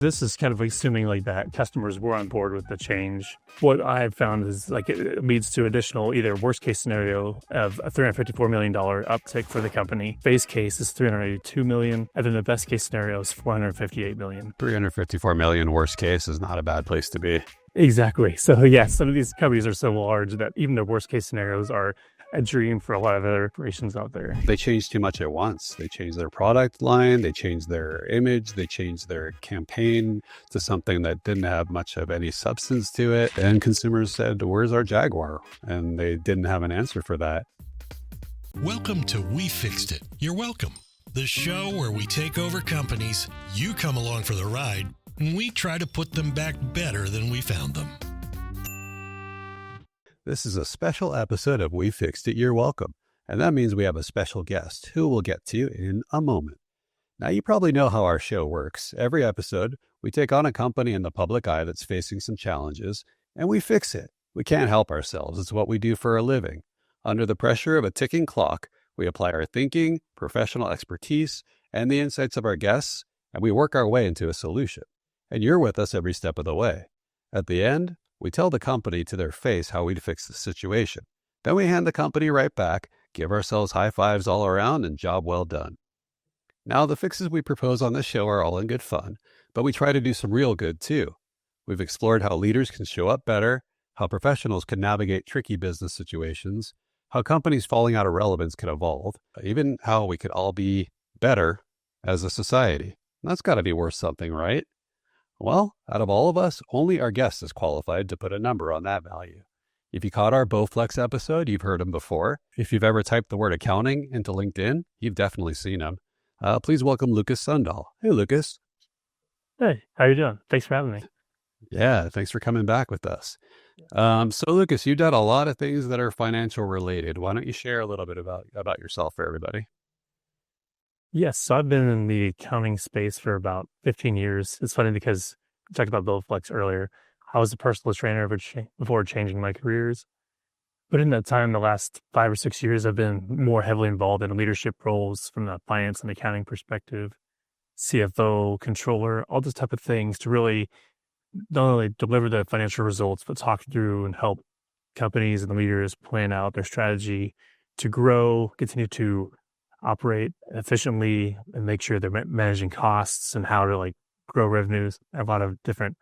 This is kind of assuming like that customers were on board with the change. What I've found is like it leads to additional either worst case scenario of a $354 million uptick for the company. Base case is $382 million. And then the best case scenario is $458 million. $354 million worst case is not a bad place to be. Exactly. So yeah, some of these companies are so large that even their worst case scenarios are a dream for a lot of other operations out there. They changed too much at once. They changed their product line, they changed their image, they changed their campaign to something that didn't have much of any substance to it. And consumers said, "Where's our Jaguar?" And they didn't have an answer for that. Welcome to We Fixed It. You're welcome. The show where we take over companies, you come along for the ride, and we try to put them back better than we found them. This is a special episode of We Fixed It, You're Welcome. And that means we have a special guest who we'll get to in a moment. Now, you probably know how our show works. Every episode, we take on a company in the public eye that's facing some challenges, and we fix it. We can't help ourselves. It's what we do for a living. Under the pressure of a ticking clock, we apply our thinking, professional expertise, and the insights of our guests, and we work our way into a solution. And you're with us every step of the way. At the end, we tell the company to their face how we'd fix the situation. Then we hand the company right back, give ourselves high fives all around, and job well done. Now, the fixes we propose on this show are all in good fun, but we try to do some real good too. We've explored how leaders can show up better, how professionals can navigate tricky business situations, how companies falling out of relevance can evolve, even how we could all be better as a society. That's got to be worth something, right? Well, out of all of us, only our guest is qualified to put a number on that value. If you caught our Bowflex episode, you've heard him before. If you've ever typed the word accounting into LinkedIn, you've definitely seen him. Please welcome Lukas Sundahl. Hey, Lukas. Hey, how you doing? Thanks for having me. Yeah, thanks for coming back with us. So, Lukas, you've done a lot of things that are financial related. Why don't you share a little bit about yourself for everybody? Yes, so I've been in the accounting space for about 15 years. It's funny because we talked about Bowflex earlier. I was a personal trainer before changing my careers. But in that time, the last 5 or 6 years, I've been more heavily involved in leadership roles from the finance and accounting perspective, CFO, controller, all those type of things to really not only deliver the financial results, but talk through and help companies and leaders plan out their strategy to grow, continue to operate efficiently, and make sure they're managing costs and how to grow revenues, a lot of different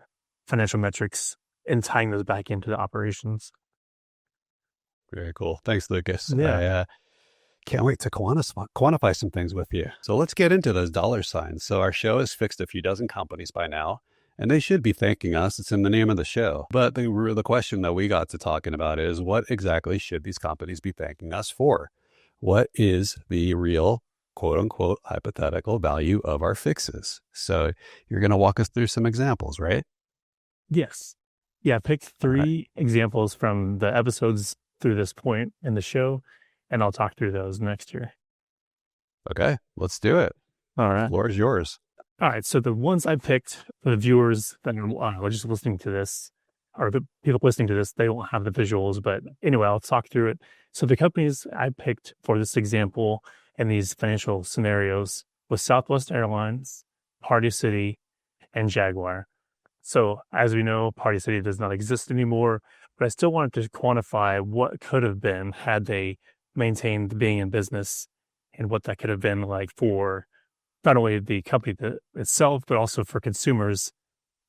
financial metrics, and tying those back into the operations. Very cool. Thanks, Lukas. Yeah. I can't wait to quantify some things with you. So let's get into those dollar signs. So our show has fixed a few dozen companies by now, and they should be thanking us. It's in the name of the show. But the question that we got to talking about is, what exactly should these companies be thanking us for? What is the real, quote unquote, hypothetical value of our fixes? So you're going to walk us through some examples, right? Yes. Yeah, pick 3 examples from the episodes through this point in the show, and I'll talk through those next year. Okay, let's do it. All right. The floor is yours. All right. So the ones I picked for the viewers that are just listening to this, or the people listening to this, they won't have the visuals, but anyway, I'll talk through it. So the companies I picked for this example and these financial scenarios was Southwest Airlines, Party City, and Jaguar. So as we know, Party City does not exist anymore, but I still wanted to quantify what could have been had they maintained being in business and what that could have been like for not only the company itself, but also for consumers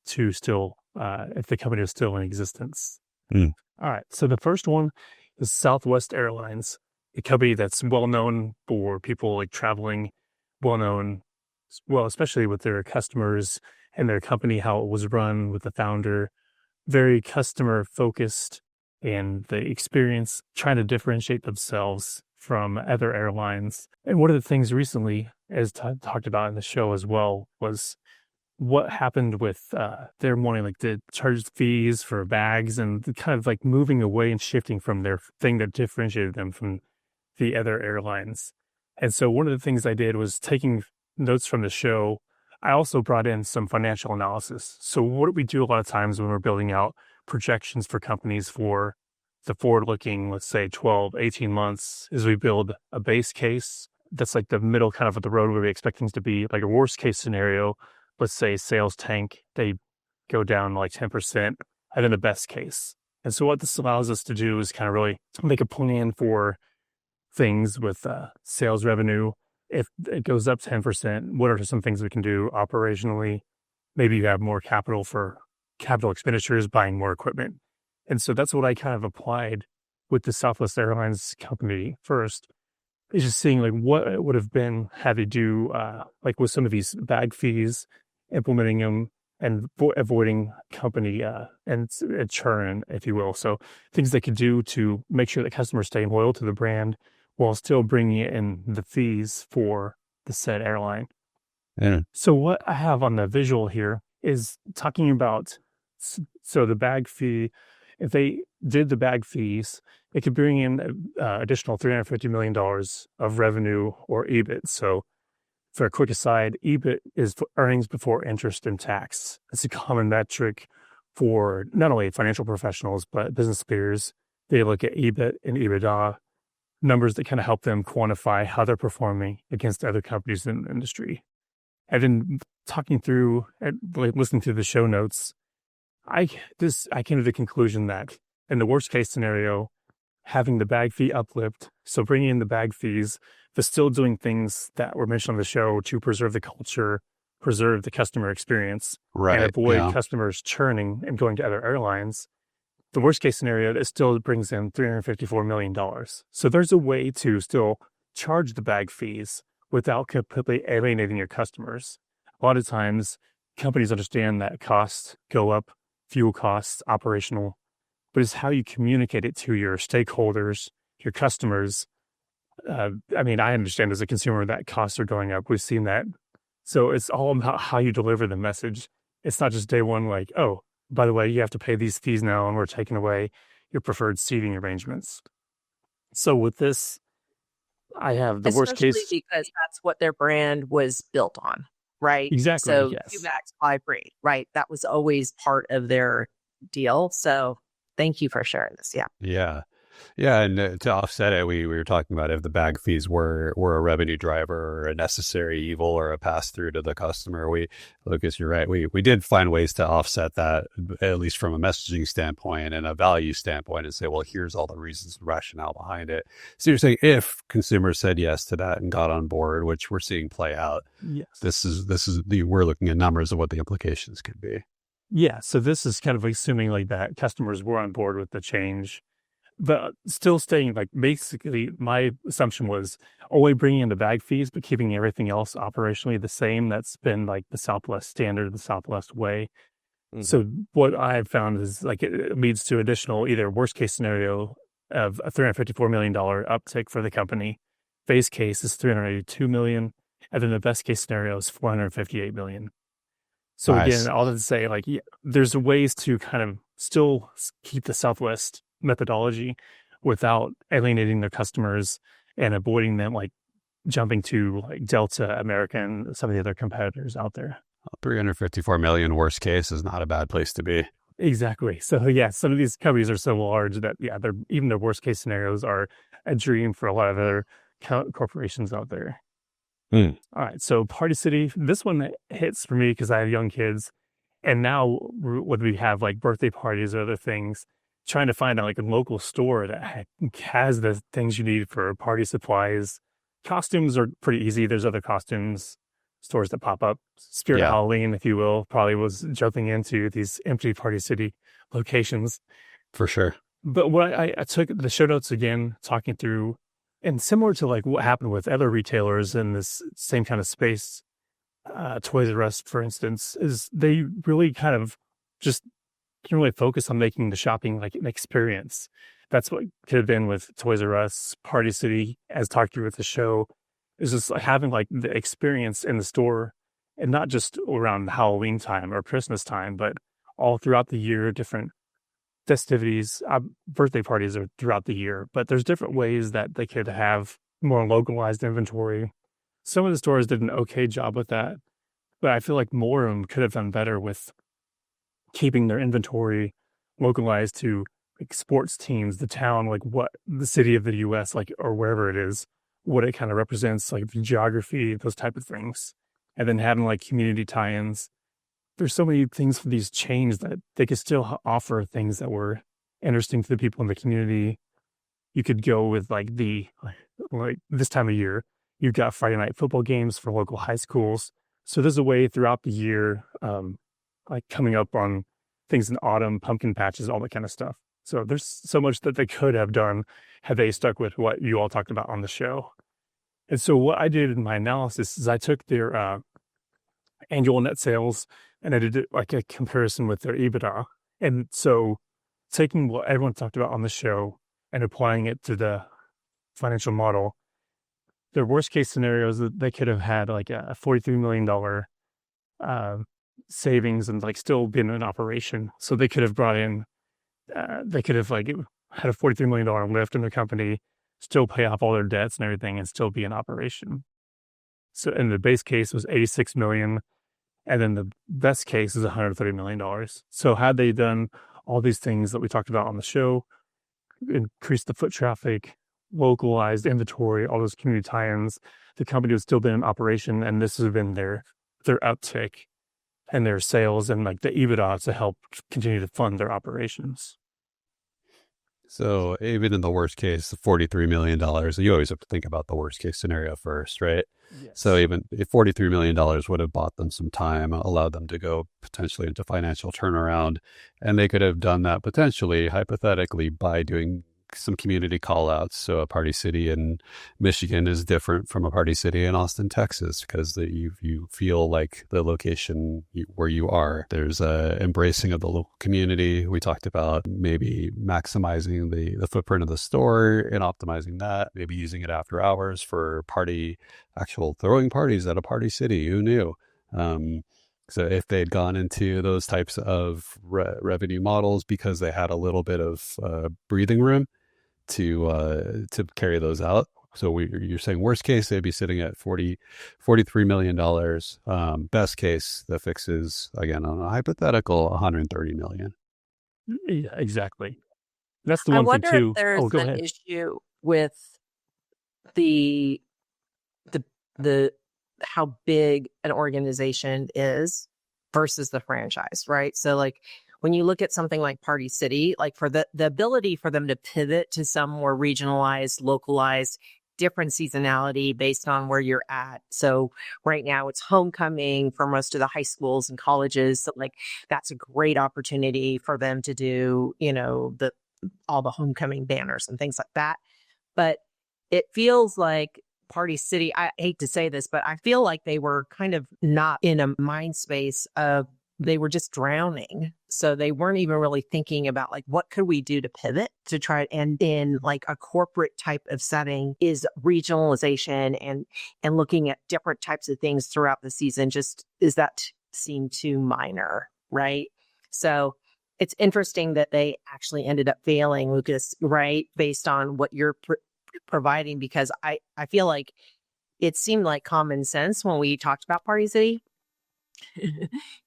to still, if the company is still in existence. All right. So the first one is Southwest Airlines, a company that's well known for people traveling, well known, especially with their customers and their company, how it was run with the founder, very customer focused, and the experience trying to differentiate themselves from other airlines. And one of the things recently, as talked about in the show as well, was what happened with their wanting to charge fees for bags and kind of moving away and shifting from their thing that differentiated them from the other airlines. And so one of the things I did was taking notes from the show. I also brought in some financial analysis. So what we do a lot of times when we're building out projections for companies for the forward-looking, let's say 12, 18 months, is we build a base case that's the middle kind of the road where we expect things to be, like a worst case scenario, let's say sales tank, they go down like 10%, and then the best case. And so what this allows us to do is kind of really make a plan for things with sales revenue. If it goes up 10%, what are some things we can do operationally? Maybe you have more capital for capital expenditures, buying more equipment. And so that's what I kind of applied with the Southwest Airlines company first. It's just seeing like what it would have been had to do like with some of these bag fees, implementing them and avoiding company and churn, if you will. So things they could do to make sure that customers stay loyal to the brand while still bringing in the fees for the said airline. Yeah. So what I have on the visual here is talking about, so the bag fee, if they did the bag fees, it could bring in additional $350 million of revenue or EBIT. So for a quick aside, EBIT is earnings before interest and tax. It's a common metric for not only financial professionals, but business peers. They look at EBIT and EBITDA, numbers that kind of help them quantify how they're performing against other companies in the industry. And then talking through and listening to the show notes, I came to the conclusion that in the worst case scenario, having the bag fee uplift, so bringing in the bag fees, but still doing things that were mentioned on the show to preserve the culture, preserve the customer experience, and avoid customers churning and going to other airlines. The worst case scenario, it still brings in $354 million. So there's a way to still charge the bag fees without completely alienating your customers. A lot of times, companies understand that costs go up, fuel costs, operational, but it's how you communicate it to your stakeholders, your customers. I understand as a consumer that costs are going up. We've seen that. So it's all about how you deliver the message. It's not just day one, like, oh, by the way, you have to pay these fees now and we're taking away your preferred seating arrangements. So with this, I have the worst case. Especially because that's what their brand was built on, right? Exactly. So yes. UMAX fly free, right? That was always part of their deal. So thank you for sharing this. Yeah. Yeah. Yeah. And to offset it, we were talking about if the bag fees were a revenue driver or a necessary evil or a pass through to the customer. Lucas, you're right. We did find ways to offset that, at least from a messaging standpoint and a value standpoint, and say, well, here's all the reasons, the rationale behind it. So you're saying if consumers said yes to that and got on board, which we're seeing play out, yes, we're looking at numbers of what the implications could be. Yeah. So this is kind of assuming like that customers were on board with the change. But still staying, like, basically, my assumption was only bringing in the bag fees, but keeping everything else operationally the same. That's been, like, the Southwest standard, the Southwest way. Mm-hmm. So what I've found is, like, it leads to additional, either worst-case scenario of a $354 million uptick for the company. Base case is $382 million, and then the best-case scenario is $458 million. So, nice. Again, all to say, like, there's ways to kind of still keep the Southwest methodology without alienating their customers and avoiding them like jumping to like Delta, American, some of the other competitors out there. 354 million worst case is not a bad place to be. Exactly. So yeah, some of these companies are so large that even their worst case scenarios are a dream for a lot of other corporations out there. All right. So Party City, this one hits for me because I have young kids, and now when we have like birthday parties or other things, trying to find like a local store that has the things you need for party supplies. Costumes are pretty easy. There's other costumes stores that pop up. Spirit Halloween, if you will, probably was jumping into these empty Party City locations. For sure. But what I took the show notes again, talking through, and similar to like what happened with other retailers in this same kind of space, Toys R Us, for instance, is they really kind of just can really focus on making the shopping like an experience. That's what could have been with Toys R Us. Party City, as talked through with the show, is just like having like the experience in the store, and not just around Halloween time or Christmas time, but all throughout the year. Different festivities, birthday parties are throughout the year, but there's different ways that they could have more localized inventory. Some of the stores did an okay job with that, but I feel like more of them could have done better with keeping their inventory localized to like sports teams, the town, like what the city of the U.S., like, or wherever it is, what it kind of represents, like the geography, those type of things. and then having like community tie-ins. There's so many things for these chains that they could still offer things that were interesting to the people in the community. You could go with like this time of year, you've got Friday night football games for local high schools. So there's a way throughout the year, like coming up on things in autumn, pumpkin patches, all that kind of stuff. So there's so much that they could have done had they stuck with what you all talked about on the show. And so what I did in my analysis is I took their annual net sales and I did like a comparison with their EBITDA. And so taking what everyone talked about on the show and applying it to the financial model, their worst case scenarios that they could have had like a $43 million savings and like still been in operation. So they could have brought in, they could have like had a $43 million lift in their company, still pay off all their debts and everything and still be in operation. So in the base case was 86 million. And then the best case is $130 million. So had they done all these things that we talked about on the show, increased the foot traffic, localized inventory, all those community tie-ins, the company would still been in operation, and this has been their uptick and their sales and like the EBITDA to help continue to fund their operations. So even in the worst case, the $43 million, you always have to think about the worst case scenario first, right? Yes. So even if $43 million would have bought them some time, allowed them to go potentially into financial turnaround, and they could have done that potentially, hypothetically, by doing some community call outs. So a party city in Michigan is different from a party city in Austin, Texas, because you feel like the location where you are. There's a embracing of the local community. We talked about maybe maximizing the footprint of the store and optimizing that, maybe using it after hours for actual throwing parties at a party city. Who knew? So if they'd gone into those types of revenue models because they had a little bit of breathing room to carry those out. So you're saying worst case, they'd be sitting at $43 million. Best case, the fix is, again, on a hypothetical, $130 million. Yeah, exactly. That's the one thing too. I wonder if there's an issue with the how big an organization is versus the franchise, right? So like when you look at something like Party City, like for the ability for them to pivot to some more regionalized, localized, different seasonality based on where you're at. So right now it's homecoming for most of the high schools and colleges. So like that's a great opportunity for them to do, all the homecoming banners and things like that. But it feels like Party City, I hate to say this, but I feel like they were kind of not in a mind space of, they were just drowning. So they weren't even really thinking about like, what could we do to pivot to try, and in like a corporate type of setting is regionalization and looking at different types of things throughout the season. Just is that seem too minor, right? So it's interesting that they actually ended up failing, Lucas, right? Based on what you're providing, because I feel like it seemed like common sense when we talked about Party City.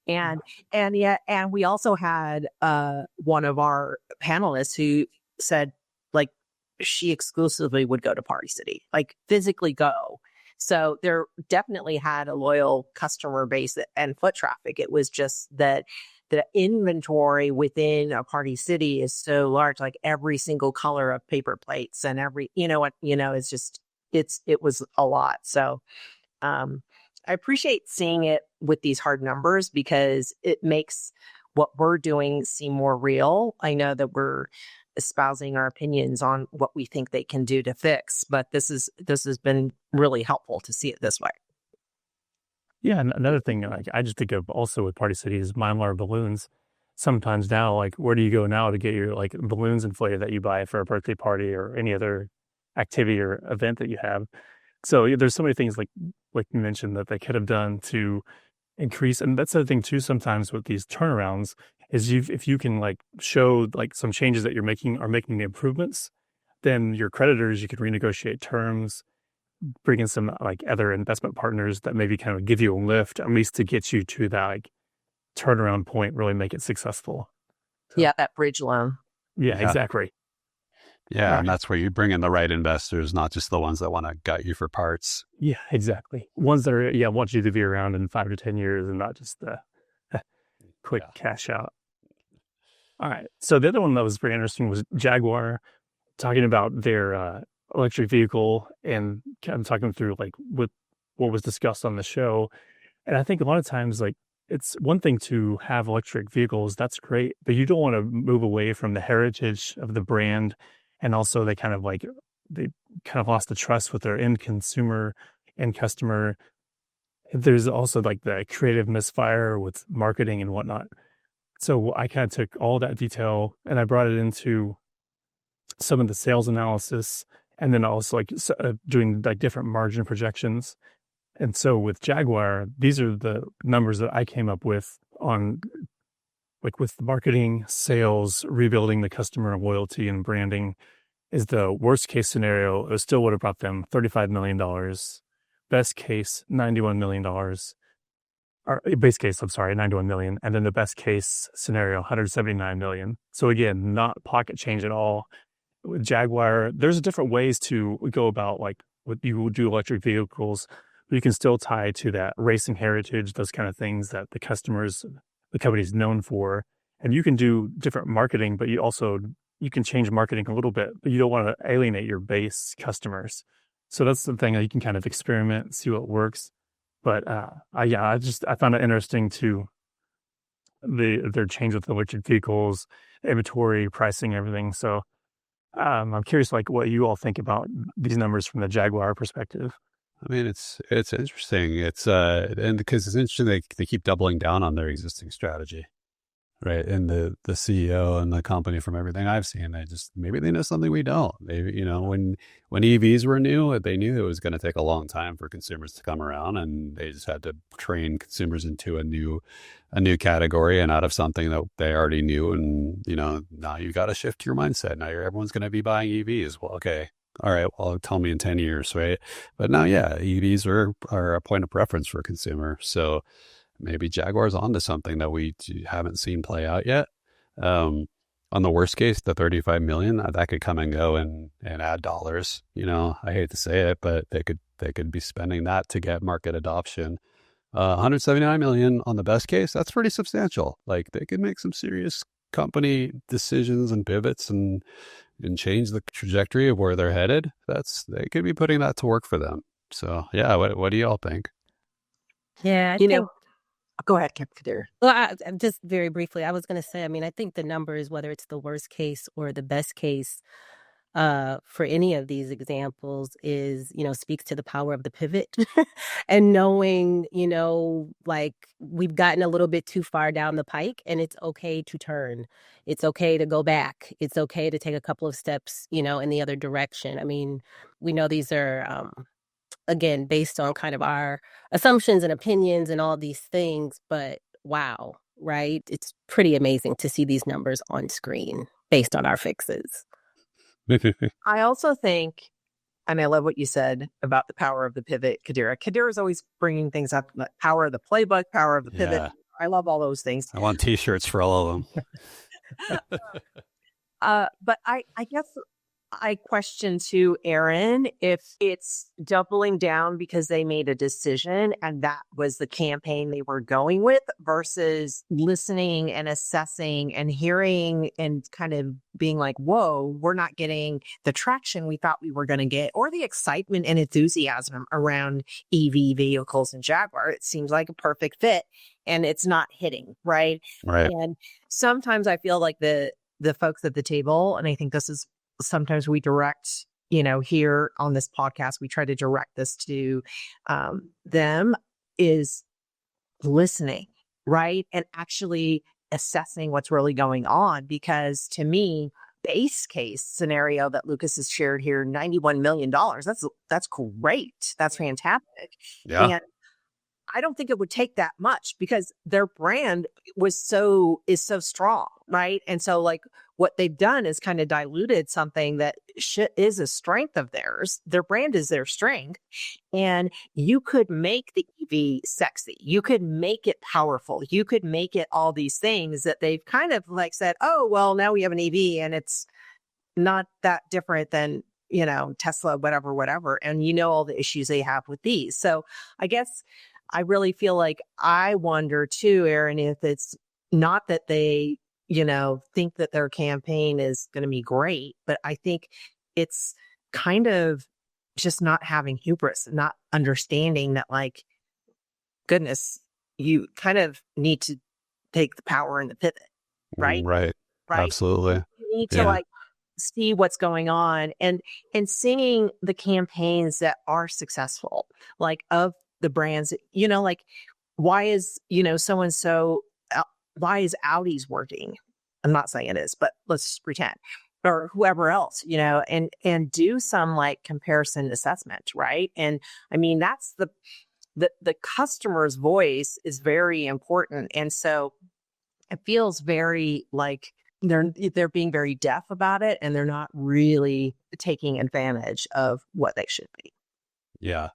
and we also had one of our panelists who said like she exclusively would go to Party City, like physically go. So there definitely had a loyal customer base and foot traffic. It was just that the inventory within a Party City is so large, like every single color of paper plates and it's just, it was a lot. So, I appreciate seeing it with these hard numbers because it makes what we're doing seem more real. I know that we're espousing our opinions on what we think they can do to fix, but this has been really helpful to see it this way. Yeah, and another thing like I just think of also with Party City is Mylar balloons. Sometimes now, like where do you go now to get your like balloons inflated that you buy for a birthday party or any other activity or event that you have? So there's so many things like you mentioned that they could have done to increase. And that's the other thing too, sometimes with these turnarounds is if you can like show like some changes that you're making are making the improvements, then your creditors, you could renegotiate terms, bring in some like other investment partners that maybe kind of give you a lift, at least to get you to that like turnaround point, really make it successful. So, yeah, that bridge loan. Yeah, exactly. Yeah, and that's where you bring in the right investors, not just the ones that want to gut you for parts. Yeah, exactly. Ones that are, want you to be around in 5 to 10 years and not just the quick cash out. All right. So the other one that was pretty interesting was Jaguar, talking about their electric vehicle and kind of talking through like what was discussed on the show. And I think a lot of times, like, it's one thing to have electric vehicles, that's great, but you don't want to move away from the heritage of the brand. And also they kind of lost the trust with their end consumer and customer. There's also like the creative misfire with marketing and whatnot. So I kind of took all that detail and I brought it into some of the sales analysis, and then also doing like different margin projections. And so with Jaguar, these are the numbers that I came up with on like with marketing, sales, rebuilding the customer loyalty and branding. Is the worst case scenario, it still would have brought them $35 million. Best case, $91 million. Or base case, I'm sorry, 91 million. And then the best case scenario, 179 million. So again, not pocket change at all. With Jaguar, there's different ways to go about like what you do electric vehicles. But you can still tie to that racing heritage, those kind of things that the company is known for. And you can do different marketing, but you can change marketing a little bit, but you don't want to alienate your base customers. So that's the thing that you can kind of experiment, see what works. But I found it interesting to their change with electric vehicles, inventory, pricing, everything. So I'm curious, like, what you all think about these numbers from the Jaguar perspective. I mean, it's interesting. It's and because it's interesting, they keep doubling down on their existing strategy, right? And the CEO and the company, from everything I've seen, maybe they know something we don't. Maybe, when EVs were new, they knew it was going to take a long time for consumers to come around, and they just had to train consumers into a new category and out of something that they already knew. And now you got to shift your mindset. Now everyone's going to be buying EVs. Well, okay. All right, well, tell me in 10 years, right? But now, yeah, EVs are a point of preference for a consumer. So maybe Jaguar's onto something that we haven't seen play out yet. On the worst case, the 35 million, that could come and go and add dollars. I hate to say it, but they could be spending that to get market adoption. 179 million on the best case, that's pretty substantial. Like, they could make some serious company decisions and pivots and change the trajectory of where they're headed. They could be putting that to work for them. So yeah, what do y'all think? Yeah, Go ahead, Kadir. Well, just very briefly, I was going to say, I think the numbers, whether it's the worst case or the best case, for any of these examples is, speaks to the power of the pivot and knowing, like we've gotten a little bit too far down the pike and it's okay to turn. It's okay to go back. It's okay to take a couple of steps, in the other direction. We know these are, again, based on kind of our assumptions and opinions and all these things, but wow, right? It's pretty amazing to see these numbers on screen based on our fixes. I also think, and I love what you said about the power of the pivot, Kadir. Kadir is always bringing things up, the power of the playbook, power of the pivot. Yeah. I love all those things. I want T-shirts for all of them. But I guess I question too, Aaron, if it's doubling down because they made a decision and that was the campaign they were going with versus listening and assessing and hearing and kind of being like, whoa, we're not getting the traction we thought we were going to get or the excitement and enthusiasm around EV vehicles and Jaguar. It seems like a perfect fit and it's not hitting, right? Right. And sometimes I feel like the folks at the table, and I think this is sometimes we direct, here on this podcast, we try to direct this to them, is listening, right? And actually assessing what's really going on. Because to me, base case scenario that Lukas has shared here, $91 million, that's great. That's fantastic. Yeah. And I don't think it would take that much because their brand is so strong, right? And so like what they've done is kind of diluted something that is a strength of theirs. Their brand is their strength. And you could make the EV sexy. You could make it powerful. You could make it all these things that they've kind of like said, oh, well, now we have an EV and it's not that different than, Tesla, whatever. And all the issues they have with these. So I guess I really feel like I wonder too, Erin, if it's not that they, think that their campaign is going to be great, but I think it's kind of just not having hubris, not understanding that, like, goodness, you kind of need to take the power in the pivot, right? Right. Right. Absolutely. You need to Yeah. like see what's going on and seeing the campaigns that are successful, like of the brands, like why is, so and so, why is Audi's working? I'm not saying it is, but let's just pretend, or whoever else, and do some like comparison assessment, right? And I mean, that's the customer's voice is very important, and so it feels very like they're being very deaf about it, and they're not really taking advantage of what they should be. Yeah.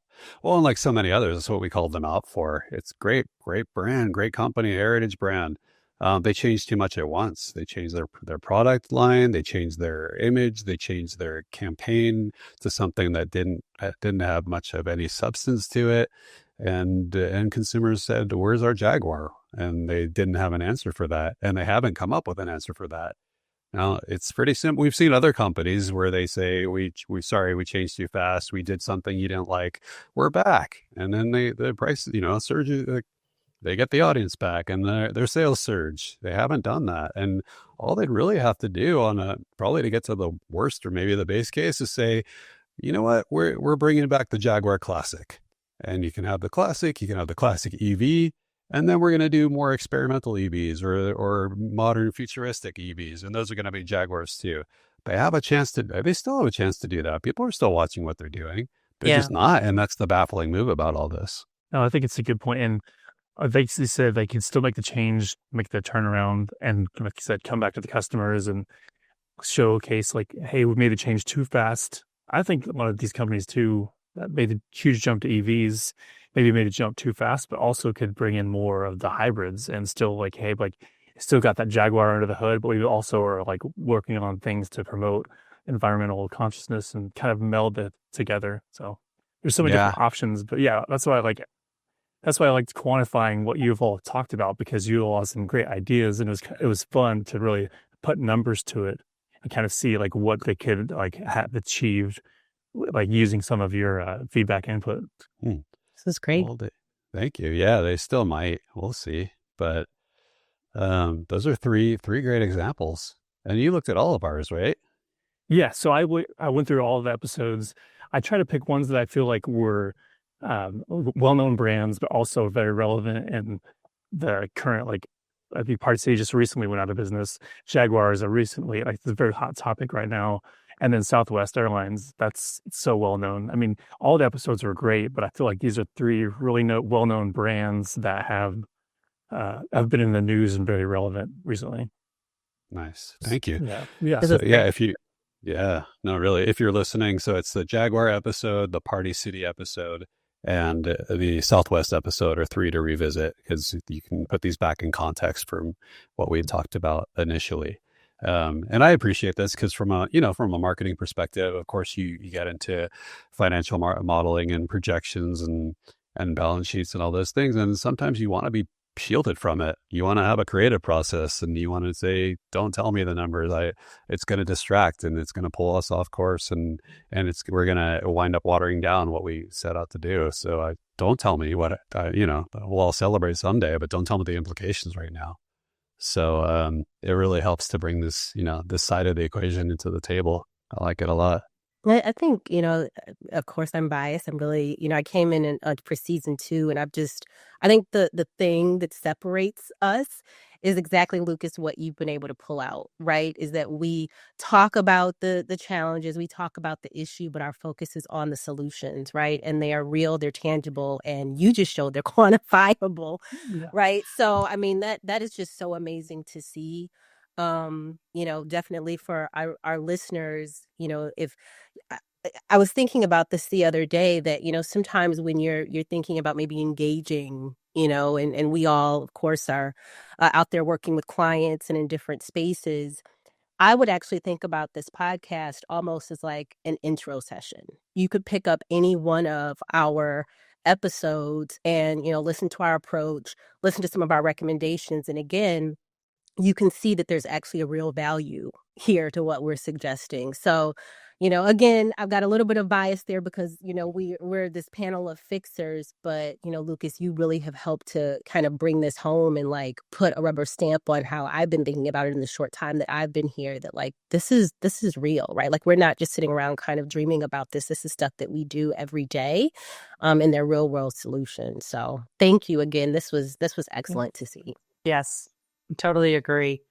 Well, and like so many others, that's what we called them out for. It's great, great brand, great company, heritage brand. They changed too much at once. They changed their product line. They changed their image. They changed their campaign to something that didn't have much of any substance to it. And consumers said, "Where's our Jaguar?" And they didn't have an answer for that, and they haven't come up with an answer for that. Now, it's pretty simple. We've seen other companies where they say, we sorry, we changed too fast. We did something you didn't like. We're back. And then the price, surge, they get the audience back and their sales surge. They haven't done that. And all they'd really have to do probably to get to the worst or maybe the base case is say, you know what, we're bringing back the Jaguar Classic. And you can have the Classic, you can have the Classic EV, and then we're going to do more experimental EVs or modern futuristic EVs. And those are going to be Jaguars too. They still have a chance to do that. People are still watching what they're doing. They're just not. And that's the baffling move about all this. No, I think it's a good point. And they said they can still make the change, make the turnaround, and like you said, come back to the customers and showcase like, hey, we made the change too fast. I think a lot of these companies too that made a huge jump to EVs, maybe made a jump too fast, but also could bring in more of the hybrids and still like, hey, like still got that Jaguar under the hood, but we also are like working on things to promote environmental consciousness and kind of meld it together. So there's so many different options, but yeah, that's why I like it. That's why I liked quantifying what you've all talked about, because you all had some great ideas, and it was fun to really put numbers to it and kind of see like what they could like have achieved, like using some of your feedback input. This is great. Well, thank you. Yeah, they still might. We'll see. But those are three great examples. And you looked at all of ours, right? Yeah. So I went through all of the episodes. I try to pick ones that I feel like were well-known brands, but also very relevant in the current, like, I think Party City just recently went out of business. Jaguar is it's a very hot topic right now. And then Southwest Airlines, that's so well-known. I mean, all the episodes are great, but I feel like these are three really well-known brands that have been in the news and very relevant recently. Nice. Thank you. Yeah. So, no, really, if you're listening, so it's the Jaguar episode, the Party City episode, and the Southwest episode are three to revisit, because you can put these back in context from what we had talked about initially. And I appreciate this because from a marketing perspective, of course, you get into financial modeling and projections and balance sheets and all those things. And sometimes you want to be shielded from it. You want to have a creative process, and you want to say, don't tell me the numbers. It's going to distract, and it's going to pull us off course, and we're going to wind up watering down what we set out to do. So don't tell me what, we'll all celebrate someday, but don't tell me the implications right now. So it really helps to bring this, this side of the equation into the table. I like it a lot. I think, of course I'm biased. I'm really, I came in for season 2, and I think the thing that separates us is exactly, Lucas, what you've been able to pull out, right? Is that we talk about the challenges, we talk about the issue, but our focus is on the solutions, right? And they are real, they're tangible, and you just showed they're quantifiable, right? So, I mean, that is just so amazing to see. Definitely for our listeners, if I was thinking about this the other day, that, sometimes when you're thinking about maybe engaging, and we all, of course, are out there working with clients and in different spaces, I would actually think about this podcast almost as like an intro session. You could pick up any one of our episodes and, listen to our approach, listen to some of our recommendations. And again, you can see that there's actually a real value here to what we're suggesting. So, again, I've got a little bit of bias there because, we're this panel of fixers, but, Lucas, you really have helped to kind of bring this home and like put a rubber stamp on how I've been thinking about it in the short time that I've been here, that like, this is real, right? Like, we're not just sitting around kind of dreaming about this. This is stuff that we do every day, and they're real world solutions. So thank you again. This was excellent to see. Yes, totally agree.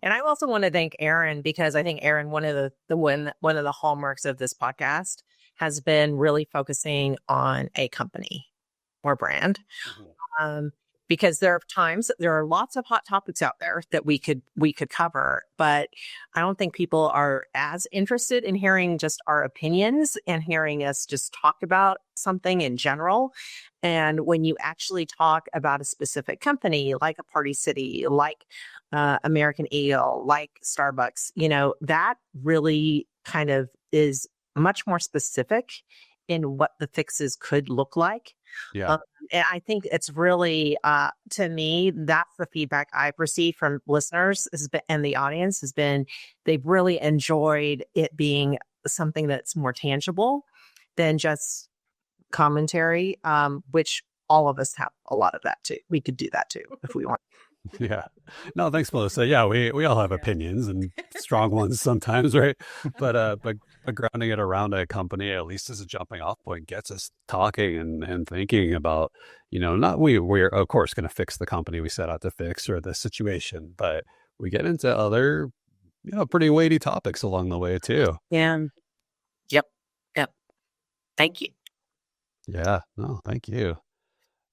And I also want to thank Aaron, because I think Aaron, one of the hallmarks of this podcast has been really focusing on a company or brand. Because there are lots of hot topics out there that we could cover, but I don't think people are as interested in hearing just our opinions and hearing us just talk about something in general. And when you actually talk about a specific company, like a Party City, like American Eagle, like Starbucks, that really kind of is much more specific in what the fixes could look like. Yeah. And I think it's really, to me, that's the feedback I've received from listeners and the audience has been, they've really enjoyed it being something that's more tangible than just commentary, which all of us have a lot of that too. We could do that too if we want. Yeah. No, thanks, Melissa. Yeah, we all have opinions and strong ones sometimes, right? But grounding it around a company, at least as a jumping off point, gets us talking and thinking about, not we're of course going to fix the company we set out to fix or the situation, but we get into other, pretty weighty topics along the way too. Yeah. Yep. Thank you. Yeah. No, thank you.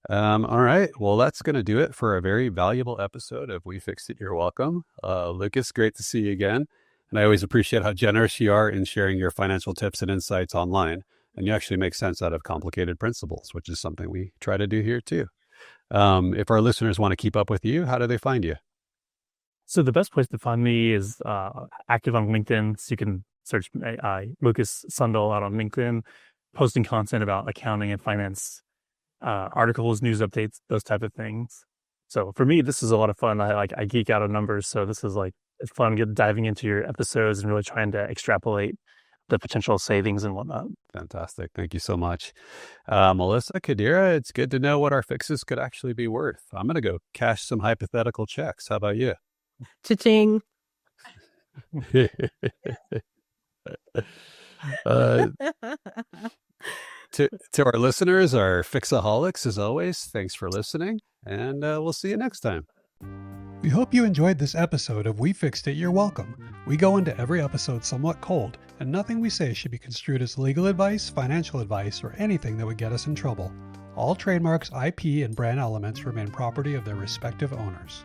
All right. Well, that's going to do it for a very valuable episode of We Fixed It. You're welcome. Lucas, great to see you again. And I always appreciate how generous you are in sharing your financial tips and insights online. And you actually make sense out of complicated principles, which is something we try to do here too. If our listeners want to keep up with you, how do they find you? So the best place to find me is active on LinkedIn. So you can search Lukas Sundahl out on LinkedIn, posting content about accounting and finance, articles, news updates, those type of things. So for me, this is a lot of fun. I geek out on numbers. So this is it's fun diving into your episodes and really trying to extrapolate the potential savings and whatnot. Fantastic. Thank you so much. Melissa, Kadira, it's good to know what our fixes could actually be worth. I'm going to go cash some hypothetical checks. How about you? Cha-ching. To our listeners, our fixaholics, as always, thanks for listening, and we'll see you next time. We hope you enjoyed this episode of We Fixed It, You're Welcome. We go into every episode somewhat cold, and nothing we say should be construed as legal advice, financial advice, or anything that would get us in trouble. All trademarks, IP, and brand elements remain property of their respective owners.